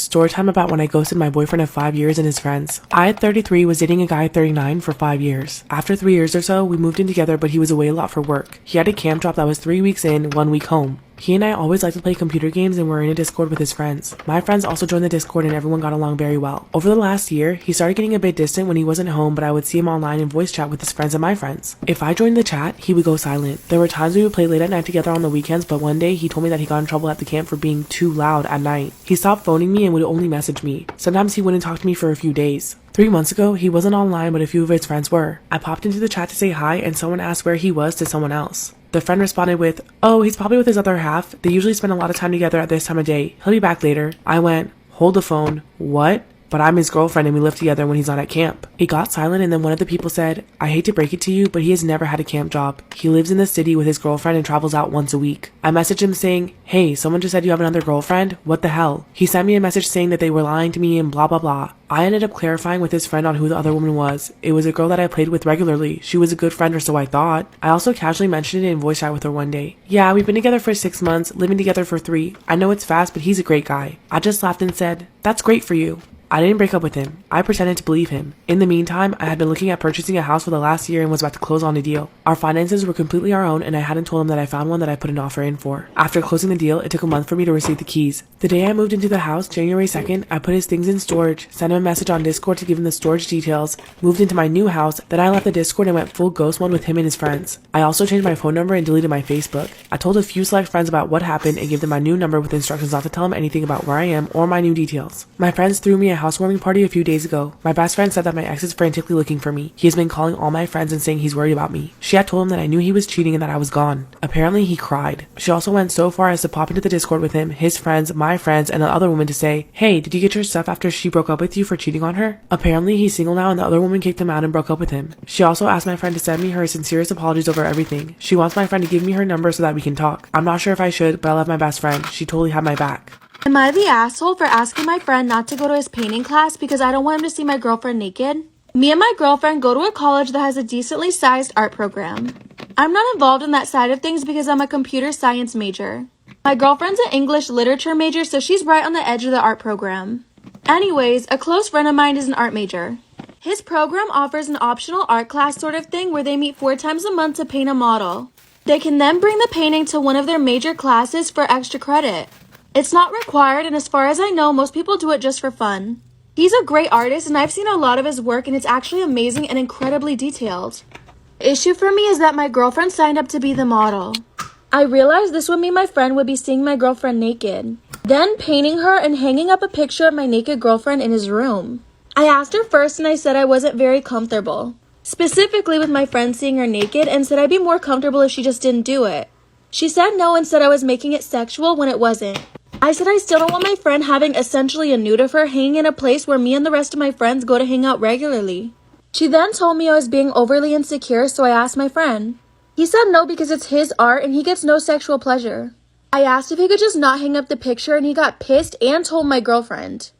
Storytime about when I ghosted my boyfriend of 5 years and his friends. I at 33 was dating a guy at 39 for 5 years. After 3 years or so, we moved in together, but he was away a lot for work. He had a camp job that was 3 weeks in, 1 week home. He and I always liked to play computer games and were in a Discord with his friends. My friends also joined the Discord and everyone got along very well. Over the last year, he started getting a bit distant when he wasn't home, but I would see him online and voice chat with his friends and my friends. If I joined the chat, he would go silent. There were times we would play late at night together on the weekends, but one day he told me that he got in trouble at the camp for being too loud at night. He stopped phoning me and would only message me. Sometimes he wouldn't talk to me for a few days. 3 months ago, he wasn't online, but a few of his friends were. I popped into the chat to say hi, and someone asked where he was to someone else. The friend responded with, "Oh, he's probably with his other half. They usually spend a lot of time together at this time of day. He'll be back later." I went, "Hold the phone. What? But I'm his girlfriend and we live together when he's not at camp." It got silent and then one of the people said, "I hate to break it to you, but he has never had a camp job. He lives in the city with his girlfriend and travels out once a week." I messaged him saying, "Hey, someone just said you have another girlfriend? What the hell?" He sent me a message saying that they were lying to me and blah blah blah. I ended up clarifying with his friend on who the other woman was. It was a girl that I played with regularly. She was a good friend, or so I thought. I also casually mentioned it in voice chat with her one day. "Yeah, we've been together for 6 months, living together for 3. I know it's fast, but he's a great guy." I just laughed and said, "That's great for you." I didn't break up with him. I pretended to believe him. In the meantime, I had been looking at purchasing a house for the last year and was about to close on a deal. Our finances were completely our own and I hadn't told him that I found one that I put an offer in for. After closing the deal, it took a month for me to receive the keys. The day I moved into the house, January 2nd, I put his things in storage, sent him a message on Discord to give him the storage details, moved into my new house, then I left the Discord and went full ghost mode with him and his friends. I also changed my phone number and deleted my Facebook. I told a few select friends about what happened and gave them my new number with instructions not to tell them anything about where I am or my new details. My friends threw me a housewarming party a few days ago. My best friend said that my ex is frantically looking for me. He has been calling all my friends and saying he's worried about me. She had told him that I knew he was cheating and that I was gone. Apparently he cried. She also went so far as to pop into the Discord with him, his friends, my friends, and the other woman to say, "Hey, did you get your stuff after she broke up with you for cheating on her?" Apparently he's single now and the other woman kicked him out and broke up with him. She also asked my friend to send me her sincerest apologies over everything. She wants my friend to give me her number so that we can talk. I'm not sure if I should, but I love my best friend. She totally had my back. Am I the asshole for asking my friend not to go to his painting class because I don't want him to see my girlfriend naked? Me and my girlfriend go to a college that has a decently sized art program. I'm not involved in that side of things because I'm a computer science major. My girlfriend's an English literature major, so she's right on the edge of the art program. Anyways, a close friend of mine is an art major. His program offers an optional art class sort of thing where they meet 4 times a month to paint a model. They can then bring the painting to one of their major classes for extra credit. It's not required, and as far as I know, most people do it just for fun. He's a great artist, and I've seen a lot of his work, and it's actually amazing and incredibly detailed. The issue for me is that my girlfriend signed up to be the model. I realized this would mean my friend would be seeing my girlfriend naked, then painting her and hanging up a picture of my naked girlfriend in his room. I asked her first, and I said I wasn't very comfortable, specifically with my friend seeing her naked, and said I'd be more comfortable if she just didn't do it. She said no and said I was making it sexual when it wasn't. I said I still don't want my friend having essentially a nude of her hanging in a place where me and the rest of my friends go to hang out regularly. She then told me I was being overly insecure, so I asked my friend. He said no because it's his art and he gets no sexual pleasure. I asked if he could just not hang up the picture and he got pissed and told my girlfriend.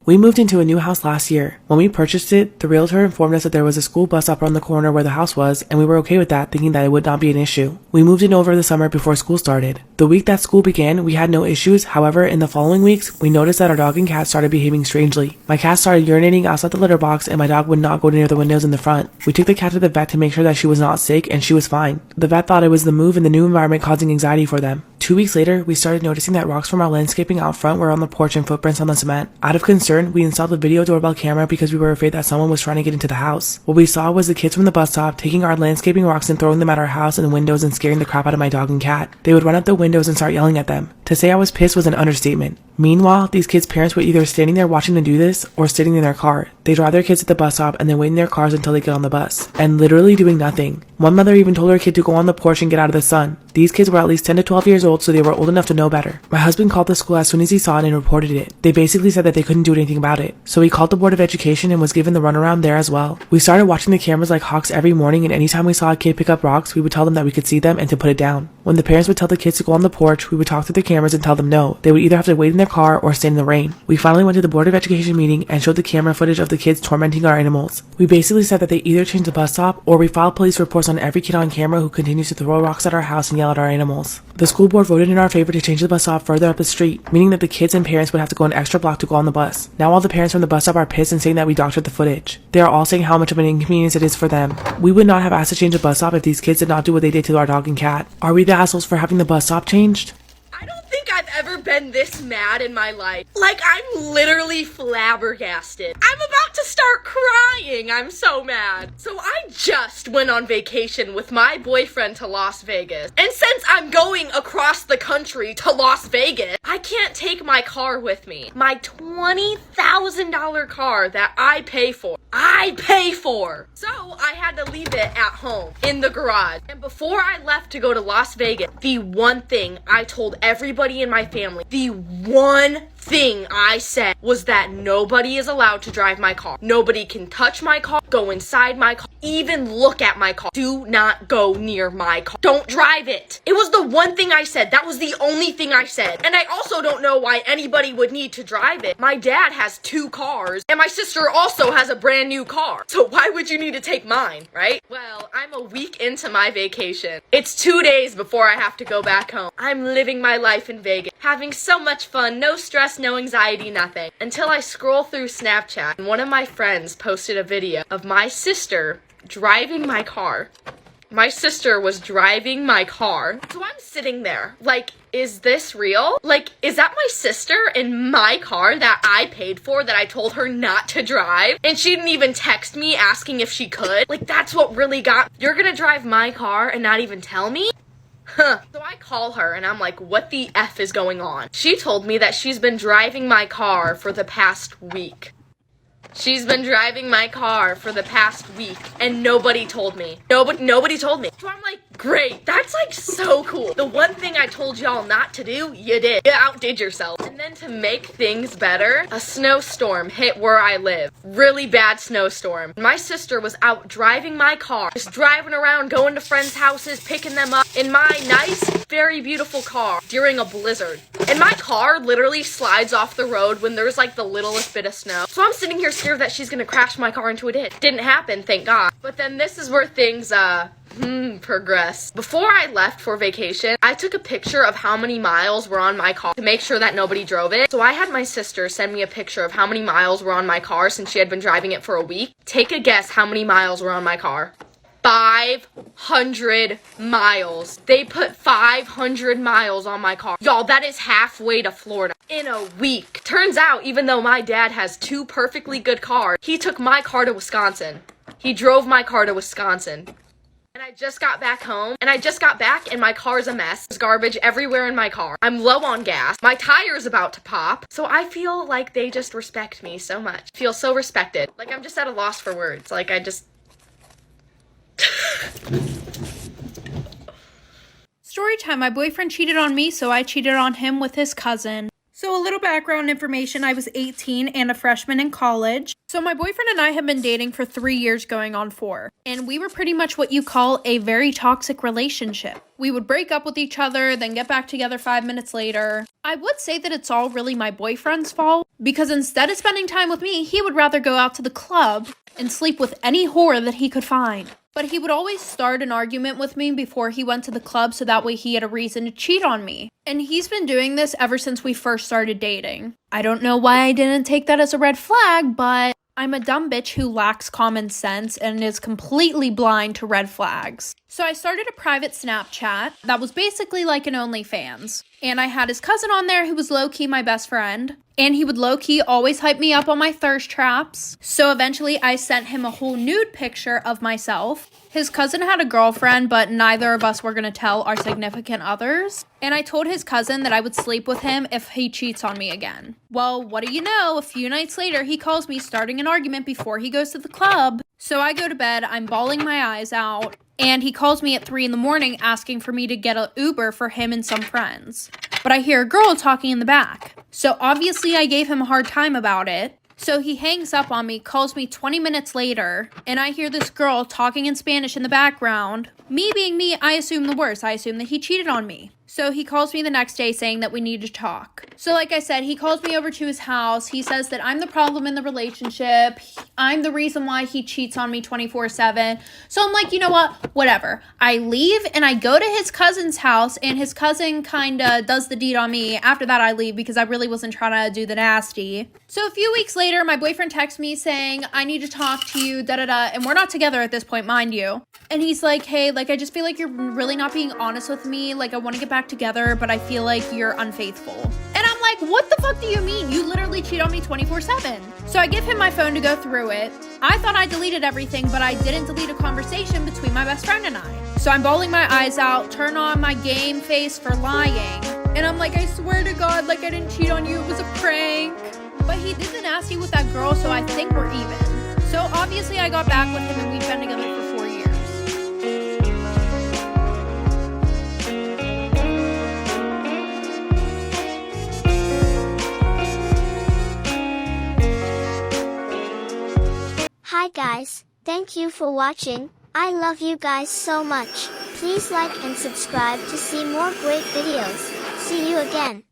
We moved into a new house last year. When we purchased it, the realtor informed us that there was a school bus stop around the corner where the house was, and we were okay with that, thinking that it would not be an issue. We moved in over the summer before school started. The week that school began, we had no issues. However, in the following weeks, we noticed that our dog and cat started behaving strangely. My cat started urinating outside the litter box, and my dog would not go near the windows in the front. We took the cat to the vet to make sure that she was not sick, and she was fine. The vet thought it was the move and the new environment causing anxiety for them. 2 weeks later, we started noticing that rocks from our landscaping out front were on the porch and footprints on the cement. Out of concern, we installed a video doorbell camera because we were afraid that someone was trying to get into the house. What we saw was the kids from the bus stop taking our landscaping rocks and throwing them at our house and the windows and scaring the crap out of my dog and cat. They would run up the windows and start yelling at them. To say I was pissed was an understatement. Meanwhile, these kids' parents were either standing there watching them do this or sitting in their car. They drive their kids at the bus stop and then wait in their cars until they get on the bus, and literally doing nothing. One mother even told her kid to go on the porch and get out of the sun. These kids were at least 10 to 12 years old, so they were old enough to know better. My husband called the school as soon as he saw it and reported it. They basically said that they couldn't do anything about it. So he called the Board of Education and was given the runaround there as well. We started watching the cameras like hawks every morning, and anytime we saw a kid pick up rocks, we would tell them that we could see them and to put it down. When the parents would tell the kids to go on the porch, we would talk through the cameras and tell them no. They would either have to wait in their car or stand in the rain. We finally went to the Board of Education meeting and showed the camera footage of the the kids tormenting our animals. We basically said that they either change the bus stop or we file police reports on every kid on camera who continues to throw rocks at our house and yell at our animals. The school board voted in our favor to change the bus stop further up the street, meaning that the kids and parents would have to go an extra block to go on the bus. Now all the parents from the bus stop are pissed and saying that we doctored the footage. They are all saying how much of an inconvenience it is for them. We would not have asked to change the bus stop if these kids did not do what they did to our dog and cat. Are we the assholes for having the bus stop changed? I don't think I've ever been this mad in my life. Like, I'm literally flabbergasted. I'm about to start crying. I'm so mad. So I just went on vacation with my boyfriend to Las Vegas. And since I'm going across the country to Las Vegas, I can't take my car with me. My $20,000 car that I pay for. So I had to leave it at home in the garage. And before I left to go to Las Vegas, the one thing I told everybody in my family, the one thing I said was that nobody is allowed to drive my car. Nobody can touch my car, go inside my car, even look at my car. Do not go near my car. Don't drive it. It was the one thing I said. That was the only thing I said. And I also don't know why anybody would need to drive it. My dad has 2 cars, and my sister also has a brand new car. So why would you need to take mine, right? Well, I'm a week into my vacation. It's 2 days before I have to go back home. I'm living my life in Vegas, having so much fun, no stress, no anxiety, nothing. Until I scroll through Snapchat, and one of my friends posted a video of my sister driving my car. My sister was driving my car. So I'm sitting there like, is this real? Like, is that my sister in my car that I paid for that I told her not to drive? And she didn't even text me asking if she could? Like, that's what really got, you're gonna drive my car and not even tell me? Huh. So I call her and I'm like, what the F is going on? She told me that she's been driving my car for the past week. She's been driving my car for the past week and nobody told me. Nobody told me. So I'm like, great, that's like so cool. The one thing I told y'all not to do, you did. You outdid yourself. And then to make things better, a snowstorm hit where I live. Really bad snowstorm. My sister was out driving my car, just driving around, going to friends' houses, picking them up in my nice, very beautiful car during a blizzard. And my car literally slides off the road when there's like the littlest bit of snow. So I'm sitting here scared that she's gonna crash my car into a ditch. Didn't happen, thank God. But then this is where things, progress. Before I left for vacation, I took a picture of how many miles were on my car to make sure that nobody drove it. So I had my sister send me a picture of how many miles were on my car since she had been driving it for a week. Take a guess how many miles were on my car. 500 miles. They put 500 miles on my car. Y'all, that is halfway to Florida in a week. Turns out, even though my dad has 2 perfectly good cars, he took my car to Wisconsin. He drove my car to Wisconsin. And I just got back home, and my car's a mess. There's garbage everywhere in my car. I'm low on gas. My tire's about to pop. So I feel like they just respect me so much. I feel so respected. Like, I'm just at a loss for words. Like, I just... Storytime. My boyfriend cheated on me, so I cheated on him with his cousin. So a little background information, I was 18 and a freshman in college. So my boyfriend and I have been dating for 3 years going on 4. And we were pretty much what you call a very toxic relationship. We would break up with each other, then get back together 5 minutes later. I would say that it's all really my boyfriend's fault, because instead of spending time with me, he would rather go out to the club and sleep with any whore that he could find. But he would always start an argument with me before he went to the club so that way he had a reason to cheat on me. And he's been doing this ever since we first started dating. I don't know why I didn't take that as a red flag, but I'm a dumb bitch who lacks common sense and is completely blind to red flags. So I started a private Snapchat that was basically like an OnlyFans. And I had his cousin on there who was low-key my best friend. And he would low-key always hype me up on my thirst traps. So eventually I sent him a whole nude picture of myself. His cousin had a girlfriend, but neither of us were going to tell our significant others. And I told his cousin that I would sleep with him if he cheats on me again. Well, what do you know? A few nights later, he calls me starting an argument before he goes to the club. So I go to bed, I'm bawling my eyes out. And he calls me at 3 in the morning asking for me to get an Uber for him and some friends. But I hear a girl talking in the back. So obviously I gave him a hard time about it. So he hangs up on me, calls me 20 minutes later, and I hear this girl talking in Spanish in the background. Me being me, I assume the worst. I assume that he cheated on me. So he calls me the next day saying that we need to talk. So like I said, he calls me over to his house. He says that I'm the problem in the relationship. I'm the reason why he cheats on me 24/7. So I'm like, you know what? Whatever. I leave and I go to his cousin's house, and his cousin kind of does the deed on me. After that, I leave because I really wasn't trying to do the nasty. So a few weeks later, my boyfriend texts me saying, I need to talk to you, da-da-da. And we're not together at this point, mind you. And he's like, hey, like, I just feel like you're really not being honest with me. Like, I want to get back together, but I feel like you're unfaithful. And I'm like, what the fuck do you mean? You literally cheat on me 24/7. So I give him my phone to go through it. I thought I deleted everything, but I didn't delete a conversation between my best friend and I. So I'm bawling my eyes out, turn on my game face for lying. And I'm like, I swear to God, like, I didn't cheat on you. It was a prank. But he did the nasty with that girl, so I think we're even. So obviously I got back with him and we've been together for 4 years. Hi guys, thank you for watching. I love you guys so much. Please like and subscribe to see more great videos. See you again.